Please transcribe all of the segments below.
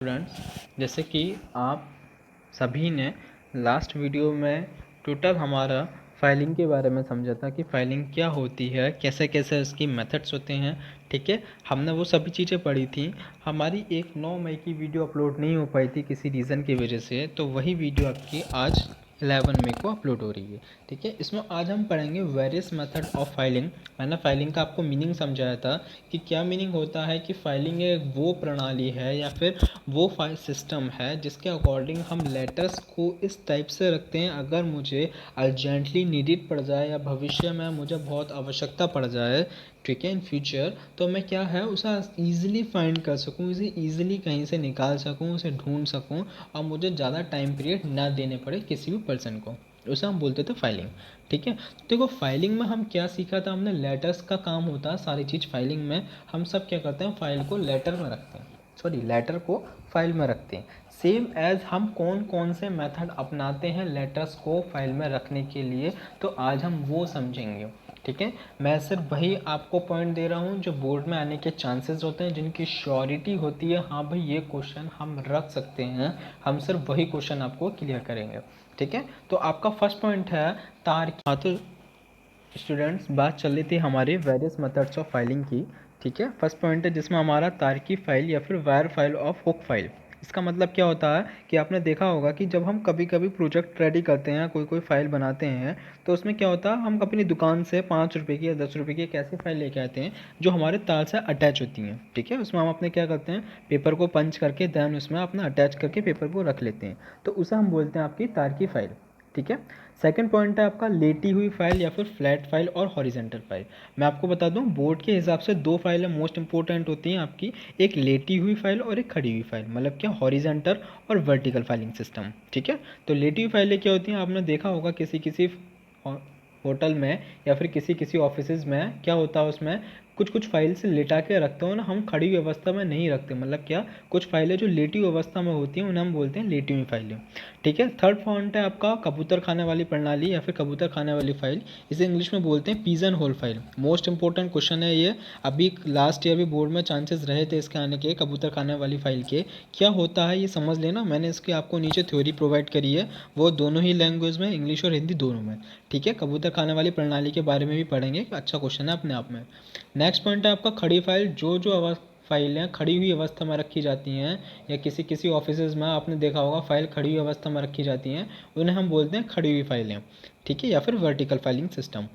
Students, जैसे कि आप सभी ने लास्ट वीडियो में टोटल हमारा फाइलिंग के बारे में समझा था कि फाइलिंग क्या होती है, कैसे कैसे उसकी मेथड्स होते हैं। ठीक है, हमने वो सभी चीज़ें पढ़ी थी। हमारी एक 9 मई की वीडियो अपलोड नहीं हो पाई थी किसी रीज़न की वजह से, तो वही वीडियो आपकी आज 11 मई को अपलोड हो रही है। ठीक है, इसमें आज हम पढ़ेंगे वेरियस मेथड ऑफ फाइलिंग। मैंने फाइलिंग का आपको मीनिंग समझाया था कि क्या मीनिंग होता है कि फाइलिंग एक वो प्रणाली है या फिर वो फाइल सिस्टम है जिसके अकॉर्डिंग हम लेटर्स को इस टाइप से रखते हैं, अगर मुझे अर्जेंटली नीडेड पड़ जाए या भविष्य में मुझे बहुत आवश्यकता पड़ जाए, ठीक है, इन फ्यूचर, तो मैं क्या है उसे ईजिली फाइंड कर सकूँ, इसे ईजिली कहीं से निकाल सकूँ, उसे ढूंढ सकूँ और मुझे ज़्यादा टाइम पीरियड ना देने पड़े किसी भी पर्सन को। उसे हम बोलते थे फाइलिंग। ठीक है, देखो फाइलिंग में हम क्या सीखा था हमने, लेटर्स का काम होता है सारी चीज़ फाइलिंग में। हम सब क्या करते हैं, फाइल को लेटर में रखते हैं, सॉरी लेटर को फाइल में रखते हैं। सेम एज हम कौन कौन से मेथड अपनाते हैं लेटर्स को फाइल में रखने के लिए, तो आज हम वो समझेंगे। ठीक है, मैं सिर्फ वही आपको पॉइंट दे रहा हूँ जो बोर्ड में आने के चांसेस होते हैं, जिनकी श्योरिटी होती है हाँ भाई ये क्वेश्चन हम रख सकते हैं। हम सिर्फ वही क्वेश्चन आपको क्लियर करेंगे। ठीक है, तो आपका फर्स्ट पॉइंट है हाँ, तो स्टूडेंट्स बात चल रही थी हमारे वेरियस मेथड्स ऑफ फाइलिंग की। ठीक है, फर्स्ट पॉइंट है जिसमें हमारा तार्किक फाइल या फिर wire file of hook file. इसका मतलब क्या होता है कि आपने देखा होगा कि जब हम कभी कभी प्रोजेक्ट रेडी करते हैं, कोई कोई फाइल बनाते हैं, तो उसमें क्या होता है हम अपनी दुकान से 5 रुपये की या 10 रुपये की एक ऐसी फाइल लेके आते हैं जो हमारे तार से अटैच होती हैं। ठीक है, उसमें हम अपने क्या करते हैं, पेपर को पंच करके देन उसमें अपना अटैच करके पेपर को रख लेते हैं, तो उसे हम बोलते हैं आपकी तार की फाइल। ठीक है, सेकंड पॉइंट है आपका लेटी हुई फाइल या फिर फ्लैट फाइल और हॉरिजेंटल फाइल। मैं आपको बता दूं बोर्ड के हिसाब से दो फाइलें मोस्ट इंपॉर्टेंट होती हैं आपकी, एक लेटी हुई फाइल और एक खड़ी हुई फाइल, मतलब क्या हॉरिजेंटल और वर्टिकल फाइलिंग सिस्टम। ठीक है, तो लेटी हुई फाइलें क्या होती हैं, आपने देखा होगा किसी किसी होटल में या फिर किसी किसी ऑफिस में क्या होता है, उसमें कुछ कुछ फाइल से लेटा के रखते हो ना, हम खड़ी हुई अवस्था में नहीं रखते, मतलब क्या कुछ फाइलें जो लेटी हुई अवस्था में होती हैं उन्हें हम बोलते हैं लेटी हुई फाइलें। ठीक है, थर्ड पॉइंट है आपका कबूतर खाने वाली प्रणाली या फिर कबूतर खाने वाली फाइल, इसे इंग्लिश में बोलते हैं pigeon hole file. Most important question है ये, अभी लास्ट ईयर भी बोर्ड में चांसेस रहे थे इसके आने के, कबूतर खाने वाली फाइल के क्या होता है ये समझ लेना। मैंने इसके आपको नीचे थ्योरी प्रोवाइड करी है, वो दोनों ही लैंग्वेज में, इंग्लिश और हिंदी दोनों में। ठीक है, कबूतर खाने वाली प्रणाली के बारे में भी पढ़ेंगे, अच्छा क्वेश्चन है अपने आप में। नेक्स्ट पॉइंट है आपका खड़ी फाइल, जो फाइलें खड़ी हुई अवस्था में रखी जाती हैं या किसी किसी ऑफिस में आपने देखा होगा फाइल खड़ी हुई अवस्था में रखी जाती हैं, उन्हें हम बोलते हैं खड़ी हुई फाइलें। ठीक है, या फिर vertical filing system.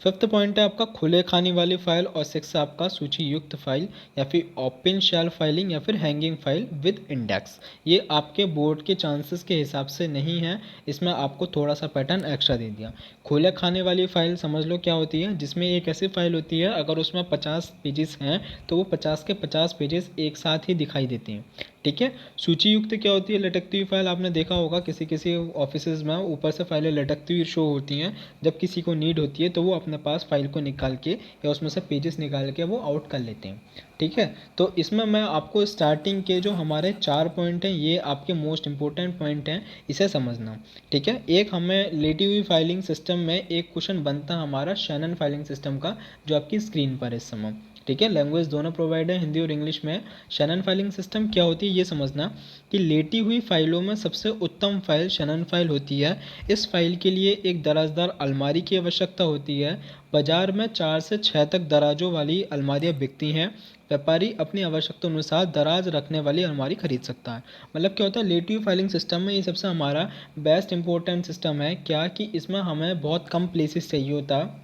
Fifth point है आपका खुले खाने वाली फाइल और सिक्स आपका सूची युक्त फाइल या फिर ओपन शेल्फ फाइलिंग या फिर हैंगिंग फाइल विद इंडेक्स। ये आपके बोर्ड के चांसेस के हिसाब से नहीं है, इसमें आपको थोड़ा सा पैटर्न एक्स्ट्रा दे दिया। खुले खाने वाली फाइल समझ लो क्या होती है, जिसमें एक ऐसी फाइल होती है अगर उसमें 50 पेजेस हैं तो वो 50 के 50 पेजेस एक साथ ही दिखाई देती हैं। ठीक है, सूची युक्त क्या होती है, लटकती हुई फाइल। आपने देखा होगा किसी किसी ऑफिस में ऊपर से फाइलें लटकती हुई शो होती हैं, जब किसी को नीड होती है तो वो अपने पास फाइल को निकाल के या उसमें से पेजेस निकाल के वो आउट कर लेते हैं। ठीक है, तो इसमें मैं आपको स्टार्टिंग के जो हमारे 4 पॉइंट हैं ये आपके मोस्ट इंपॉर्टेंट पॉइंट हैं, इसे समझना। ठीक है, एक हमें लेटी हुई फाइलिंग सिस्टम में एक क्वेश्चन बनता है हमारा शैनन फाइलिंग सिस्टम का, जो आपकी स्क्रीन पर है इस समय। ठीक है, लैंग्वेज दोनों प्रोवाइड है, हिंदी और इंग्लिश में। शैनन फाइलिंग सिस्टम क्या होती है ये समझना कि लेटी हुई फाइलों में सबसे उत्तम फाइल शैनन फाइल होती है। इस फाइल के लिए एक दराजदार अलमारी की आवश्यकता होती है। बाजार में 4 से 6 तक दराजों वाली अलमारियाँ बिकती हैं। व्यापारी अपनी आवश्यकता अनुसार दराज रखने वाली अलमारी खरीद सकता है। मतलब क्या होता है, लेटी हुई फाइलिंग सिस्टम में ये सबसे हमारा बेस्ट इंपॉर्टेंट सिस्टम है, क्या कि इसमें हमें बहुत कम प्लेसेस चाहिए होता है।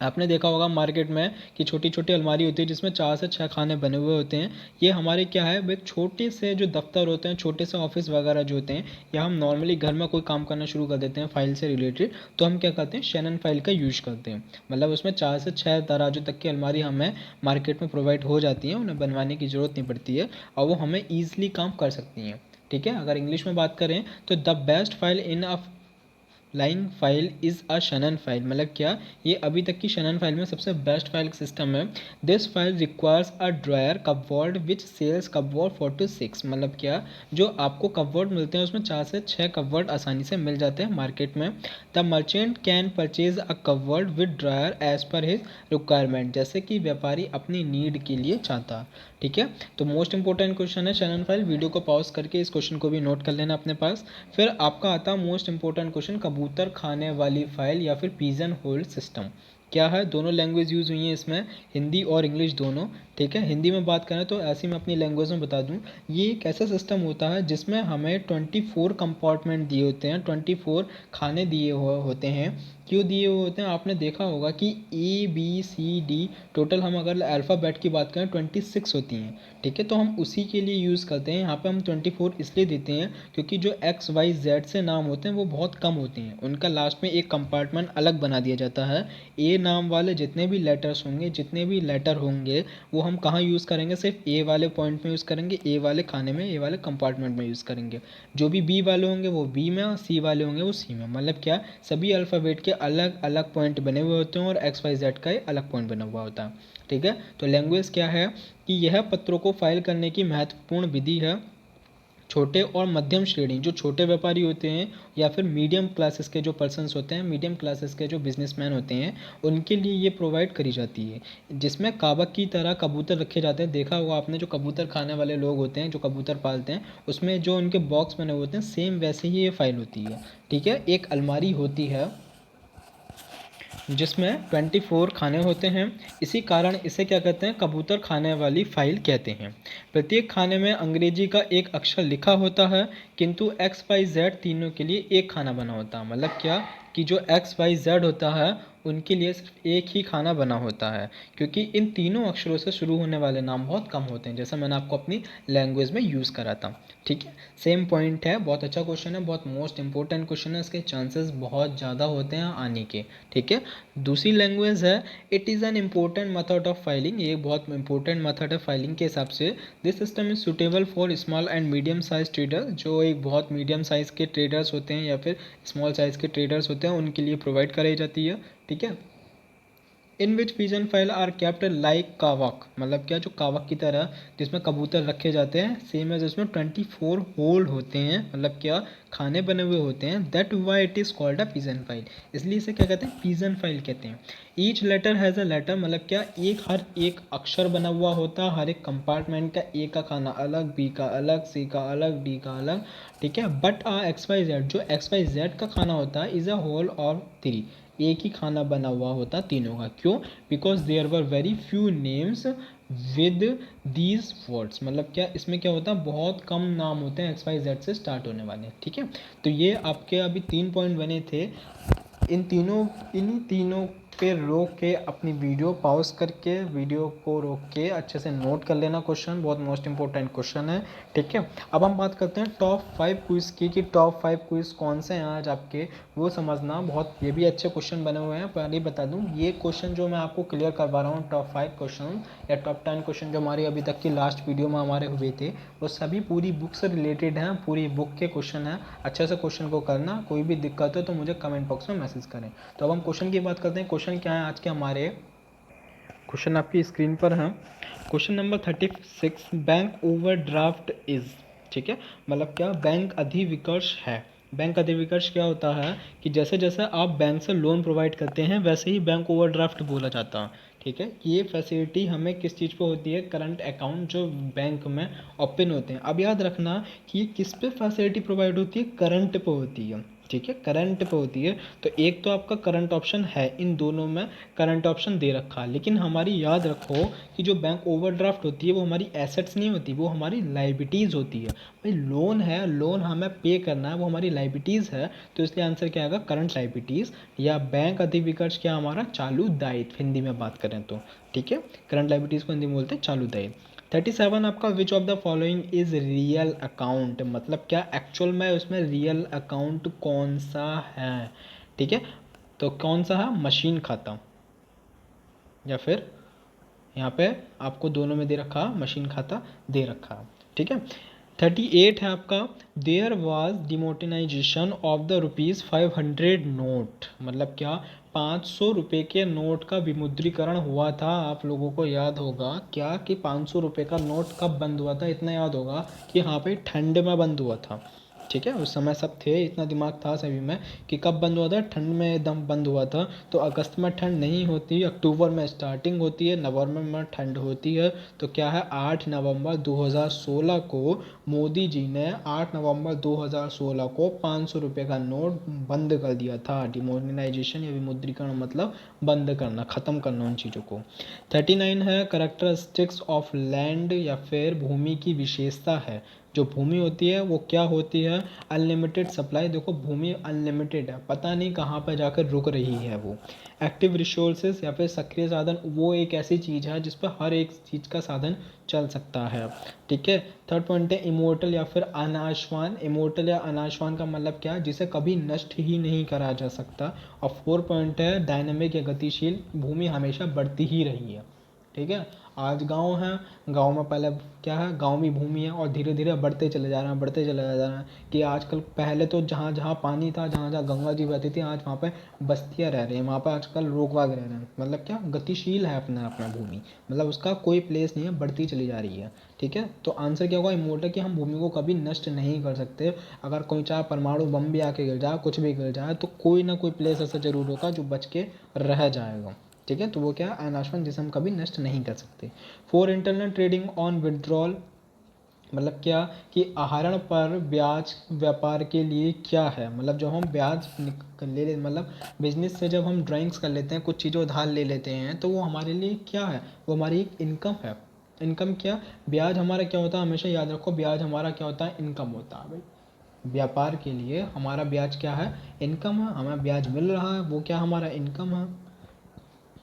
आपने देखा होगा मार्केट में कि छोटी छोटी अलमारी होती है जिसमें 4 से 6 खाने बने हुए होते हैं। ये हमारे क्या है, एक छोटे से जो दफ्तर होते हैं, छोटे से ऑफिस वगैरह जो होते हैं, या हम नॉर्मली घर में कोई काम करना शुरू कर देते हैं फाइल से रिलेटेड, तो हम क्या करते हैं, शैनन फाइल का यूज करते हैं। मतलब उसमें 4 से 6 दराजों तक की अलमारी हमें मार्केट में प्रोवाइड हो जाती हैं, उन्हें बनवाने की ज़रूरत नहीं पड़ती है और वो हमें ईजिली काम कर सकती हैं। ठीक है, अगर इंग्लिश में बात करें तो the best file in a line file is a Shanan file, मतलब क्या, ये अभी तक की शनन फाइल में सबसे बेस्ट फाइल सिस्टम है। This file requires a drawer cupboard which sells cupboard 4 to 6, मतलब क्या, जो आपको कपबोर्ड मिलते हैं उसमें 4 से 6 कपबोर्ड आसानी से मिल जाते हैं मार्केट में। The merchant can purchase a cupboard with drawer as per his requirement, जैसे कि व्यापारी अपनी नीड के लिए चाहता। ठीक है, तो मोस्ट इंपॉर्टेंट क्वेश्चन है शनन फाइल। वीडियो को पॉज करके इस क्वेश्चन को भी नोट कर लेना अपने पास। फिर आपका आता है मोस्ट इंपॉर्टेंट क्वेश्चन, कबूतर खाने वाली फाइल या फिर पिजन होल्ड सिस्टम क्या है। दोनों लैंग्वेज यूज़ हुई हैं इसमें, हिंदी और इंग्लिश दोनों। ठीक है, हिंदी में बात करें तो ऐसे मैं अपनी लैंग्वेज में बता दूं, ये एक ऐसा सिस्टम होता है जिसमें हमें 24 कंपार्टमेंट दिए होते हैं, 24 खाने दिए हुए होते हैं। क्यों दिए हुए होते हैं, आपने देखा होगा कि ABCD टोटल, हम अगर अल्फ़ाबेट की बात करें 26 होती हैं। ठीक है, तो हम उसी के लिए यूज़ करते हैं। यहाँ पे हम 24 इसलिए देते हैं क्योंकि जो XYZ से नाम होते हैं वो बहुत कम होते हैं, उनका लास्ट में एक कंपार्टमेंट अलग बना दिया जाता है। ए नाम वाले जितने भी लेटर्स होंगे, जितने भी लेटर होंगे, वो हम कहाँ यूज़ करेंगे, सिर्फ ए वाले पॉइंट में यूज़ करेंगे, ए वाले खाने में, ए वाले कंपार्टमेंट में यूज़ करेंगे। जो भी बी वाले होंगे वो बी में, और सी वाले होंगे वो सी में। मतलब क्या, सभी अल्फ़ाबेट के अलग अलग पॉइंट बने हुए होते हैं और XYZ का अलग पॉइंट बना हुआ होता है। ठीक है, तो लैंग्वेज क्या है कि यह पत्रों को फाइल करने की महत्वपूर्ण विधि है। छोटे और मध्यम श्रेणी, जो छोटे व्यापारी होते हैं या फिर मीडियम क्लासेस के जो पर्सन्स होते हैं, मीडियम क्लासेस के जो बिजनेसमैन होते हैं, उनके लिए ये प्रोवाइड करी जाती है। जिसमें कावक की तरह कबूतर रखे जाते हैं। देखा होगा आपने, जो कबूतर खाने वाले लोग होते हैं, जो कबूतर पालते हैं, उसमें जो उनके बॉक्स बने हुए होते हैं, सेम वैसे ही ये फाइल होती है। ठीक है, एक अलमारी होती है जिसमें 24 खाने होते हैं। इसी कारण इसे क्या कहते हैं, कबूतर खाने वाली फाइल कहते हैं। प्रत्येक खाने में अंग्रेजी का एक अक्षर लिखा होता है, किंतु XYZ तीनों के लिए एक खाना बना होता है। मतलब क्या कि जो XYZ होता है उनके लिए सिर्फ एक ही खाना बना होता है, क्योंकि इन तीनों अक्षरों से शुरू होने वाले नाम बहुत कम होते हैं, जैसा मैंने आपको अपनी लैंग्वेज में यूज़ करा था। ठीक है, सेम पॉइंट है, बहुत अच्छा क्वेश्चन है, बहुत मोस्ट इंपॉर्टेंट क्वेश्चन है, इसके चांसेस बहुत ज़्यादा होते हैं आने के। ठीक है, दूसरी लैंग्वेज है, it is an important method of filing, ये बहुत इंपॉर्टेंट मेथड है फाइलिंग के हिसाब से। This system is suitable for small and medium size trader, जो एक बहुत मीडियम साइज़ के ट्रेडर्स होते हैं या फिर स्मॉल साइज़ के ट्रेडर्स होते हैं, उनके लिए प्रोवाइड कराई जाती है। ठीक है, in which pigeon file are kept like कावक, मतलब क्या, जो कावक की तरह जिसमें कबूतर रखे जाते हैं, सेम है, जिसमें 24 होल्ड होते हैं, मतलब क्या, खाने बने हुए होते हैं। That why it is called a pigeon file, इसलिए इसे क्या कहते हैं, पिजन फाइल कहते हैं। Each letter has a letter, मतलब क्या, हर एक अक्षर बना हुआ होता है, हर एक कंपार्टमेंट का, ए का खाना अलग, बी का अलग, सी का अलग, डी का अलग। ठीक है, बट XYZ, जो XYZ का खाना होता है, इज़ अ होल और 3, एक ही खाना बना हुआ होता तीनों का। क्यों, because there were very few names with these words, मतलब क्या, इसमें क्या होता है, बहुत कम नाम होते हैं XYZ से स्टार्ट होने वाले। ठीक है, तो ये आपके अभी 3 पॉइंट बने थे। इन्हीं तीनों पे रोक के अपनी वीडियो पॉज करके, वीडियो को रोक के अच्छे से नोट कर लेना क्वेश्चन, बहुत मोस्ट इंपॉर्टेंट क्वेश्चन है। ठीक है, अब हम बात करते हैं टॉप 5 क्विज़ की, कि टॉप 5 क्विज़ कौन से हैं आज आपके, वो समझना। बहुत ये भी अच्छे क्वेश्चन बने हुए हैं। पहले ही बता दूं, ये क्वेश्चन जो मैं आपको क्लियर करवा रहा हूँ, टॉप 5 क्वेश्चन या टॉप 10 क्वेश्चन जो हमारी अभी तक की लास्ट वीडियो में हमारे हुए थे, वो सभी पूरी बुक से रिलेटेड हैं, पूरी बुक के क्वेश्चन हैं। अच्छे से क्वेश्चन को करना, कोई भी दिक्कत हो तो मुझे कमेंट बॉक्स में मैसेज करें। तो अब हम क्वेश्चन की बात करते हैं। क्वेश्चन क्या है आज के हमारे, क्वेश्चन आपकी स्क्रीन पर है। Question number 36, bank overdraft is. ठीक है, मतलब क्या, बैंक अधिविकर्ष है। बैंक अधिविकर्ष क्या होता है कि जैसे जैसे आप बैंक से लोन प्रोवाइड करते हैं, वैसे ही बैंक ओवरड्राफ्ट बोला जाता है। ठीक है, ये फैसिलिटी हमें किस चीज़ पे होती है, करंट अकाउंट जो बैंक में ओपन होते हैं। अब याद रखना कि ये किस पे फैसिलिटी प्रोवाइड होती है, करंट पे होती है। ठीक है, करंट पे होती है। तो एक तो आपका करंट ऑप्शन है, इन दोनों में करंट ऑप्शन दे रखा है, लेकिन हमारी याद रखो कि जो बैंक ओवरड्राफ्ट होती है वो हमारी एसेट्स नहीं होती, वो हमारी लाइबिलिटीज़ होती है। भाई लोन है, लोन हमें पे करना है, वो हमारी लाइबिलिटीज़ है। तो इसलिए आंसर क्या आएगा, करंट लाइबिलिटीज़, या बैंक अधिविकर्ष क्या हमारा, चालू दायित्व, हिंदी में बात करें तो। ठीक है, करंट लाइबिलिटीज़ को हिंदी में बोलते हैं चालू दायित्व। 37 आपका, which of the following is real account, मतलब क्या, एक्चुअल में उसमें रियल अकाउंट कौन सा है। ठीक है, तो कौन सा है, मशीन खाता, या फिर यहाँ पे आपको दोनों में दे रखा, मशीन खाता दे रखा। ठीक है, 38 है आपका, there was demonetization of the ₹500 note. मतलब क्या, 500 रुपये के नोट का विमुद्रीकरण हुआ था। आप लोगों को याद होगा क्या कि 500 रुपये का नोट कब बंद हुआ था? इतना याद होगा कि यहाँ पे ठंड में बंद हुआ था। ठीक है, उस समय सब थे, इतना दिमाग था सभी में कि कब बंद हुआ था, ठंड में एकदम बंद हुआ था। तो अगस्त में ठंड नहीं होती, अक्टूबर में स्टार्टिंग होती है, नवंबर में ठंड होती है। तो क्या है, 8 नवंबर 2016 को मोदी जी ने 8 नवंबर 2016 को 500 रुपये का नोट बंद कर दिया था। डिमोनेटाइजेशन या विमुद्रीकरण मतलब बंद करना, ख़त्म करना उन चीज़ों को। 39 है, करेक्टरिस्टिक्स ऑफ लैंड या फिर भूमि की विशेषता है। जो भूमि होती है वो क्या होती है? Unlimited supply. देखो भूमि अनलिमिटेड है, पता नहीं कहाँ पर जाकर रुक रही है वो। एक्टिव रिसोर्सेज या फिर सक्रिय साधन, वो एक ऐसी चीज़ है जिस पर हर एक चीज़ का साधन चल सकता है। ठीक है। थर्ड पॉइंट है इमोर्टल या फिर अनाशवान। इमोर्टल या अनाशवान का मतलब क्या है? जिसे कभी नष्ट ही नहीं करा जा सकता। और फोर्थ पॉइंट है डायनामिक या गतिशील। भूमि हमेशा बढ़ती ही रही है। ठीक है। आज गांव है, गांव में पहले क्या है, गांव भी भूमि है और धीरे धीरे बढ़ते चले जा रहे हैं, बढ़ते चले जा रहे हैं। कि आजकल पहले तो जहाँ जहाँ पानी था, जहाँ जहाँ गंगा जी बहती थी, आज वहाँ पे बस्तियाँ रह रही हैं, वहाँ पे आजकल लोग बाग रह रहे हैं। मतलब क्या, गतिशील है अपना अपना भूमि, मतलब उसका कोई प्लेस नहीं है, बढ़ती चली जा रही है। ठीक है। तो आंसर क्या होगा? इमोर्टल, कि हम भूमि को कभी नष्ट नहीं कर सकते। अगर कोई चाहे परमाणु बम भी आके गिर जाए, कुछ भी गिर जाए, तो कोई ना कोई प्लेस ऐसा जरूर होगा जो बच के रह जाएगा। ठीक है। तो वो क्या है? अनाशवन, जिसे हम कभी नष्ट नहीं कर सकते। For internal trading on withdrawal, मतलब क्या, कि आहरण पर ब्याज व्यापार के लिए क्या है? मतलब जब हम ब्याज ले मतलब बिजनेस से जब हम ड्राइंग्स कर लेते हैं, कुछ चीज़ें उधार ले लेते हैं, तो वो हमारे लिए क्या है? वो हमारी एक इनकम है। इनकम क्या? ब्याज हमारा क्या होता है? हमेशा याद रखो, ब्याज हमारा क्या होता है? इनकम होता है भाई। व्यापार के लिए हमारा ब्याज क्या है? इनकम है। हमें ब्याज मिल रहा है, वो क्या हमारा इनकम है।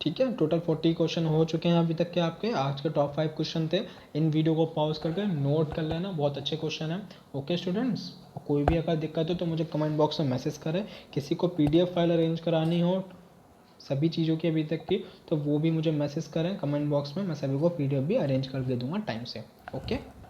ठीक है। टोटल 40 क्वेश्चन हो चुके हैं अभी तक के आपके। आज के टॉप 5 क्वेश्चन थे। इन वीडियो को पॉज करके नोट कर लेना, बहुत अच्छे क्वेश्चन हैं। ओके स्टूडेंट्स, कोई भी अगर दिक्कत हो तो मुझे कमेंट बॉक्स में मैसेज करें। किसी को पीडीएफ फाइल अरेंज करानी हो सभी चीज़ों की अभी तक की, तो वो भी मुझे मैसेज करें कमेंट बॉक्स में, मैं सभी को पीडीएफ भी अरेंज कर दे दूँगा टाइम से। ओके।